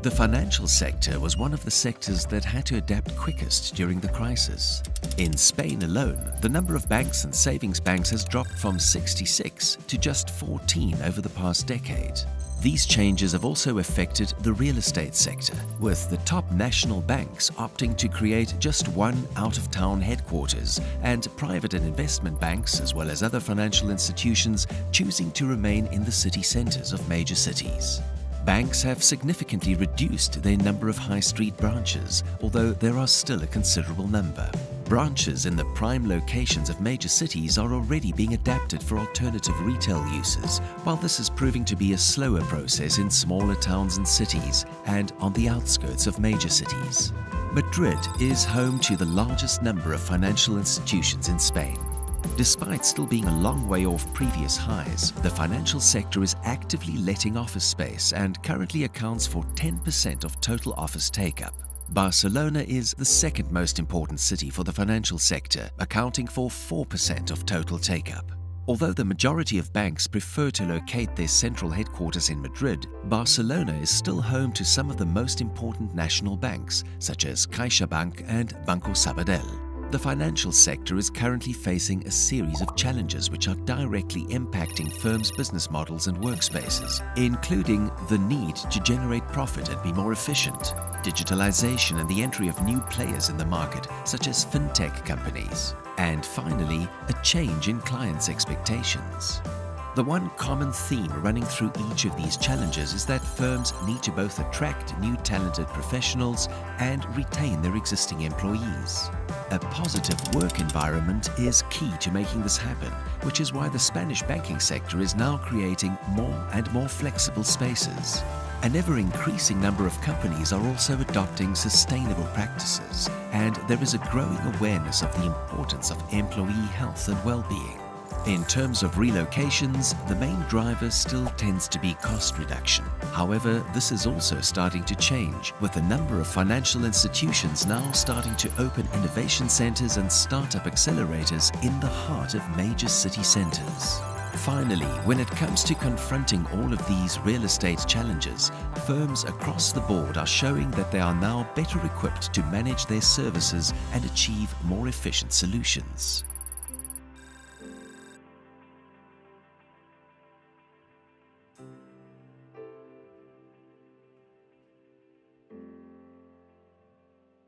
The financial sector was one of the sectors that had to adapt quickest during the crisis. In Spain alone, the number of banks and savings banks has dropped from 66 to just 14 over the past decade. These changes have also affected the real estate sector, with the top national banks opting to create just one out-of-town headquarters and private and investment banks, as well as other financial institutions, choosing to remain in the city centres of major cities. Banks have significantly reduced their number of high street branches, although there are still a considerable number. Branches in the prime locations of major cities are already being adapted for alternative retail uses, while this is proving to be a slower process in smaller towns and cities and on the outskirts of major cities. Madrid is home to the largest number of financial institutions in Spain. Despite still being a long way off previous highs, the financial sector is actively letting office space and currently accounts for 10% of total office take-up. Barcelona is the second most important city for the financial sector, accounting for 4% of total take-up. Although the majority of banks prefer to locate their central headquarters in Madrid, Barcelona is still home to some of the most important national banks, such as CaixaBank and Banco Sabadell. The financial sector is currently facing a series of challenges which are directly impacting firms' business models and workspaces, including the need to generate profit and be more efficient, digitalization and the entry of new players in the market, such as fintech companies, and finally, a change in clients' expectations. The one common theme running through each of these challenges is that firms need to both attract new talented professionals and retain their existing employees. A positive work environment is key to making this happen, which is why the Spanish banking sector is now creating more and more flexible spaces. An ever-increasing number of companies are also adopting sustainable practices, and there is a growing awareness of the importance of employee health and well-being. In terms of relocations, the main driver still tends to be cost reduction. However, this is also starting to change, with a number of financial institutions now starting to open innovation centers and startup accelerators in the heart of major city centers. Finally, when it comes to confronting all of these real estate challenges, firms across the board are showing that they are now better equipped to manage their services and achieve more efficient solutions.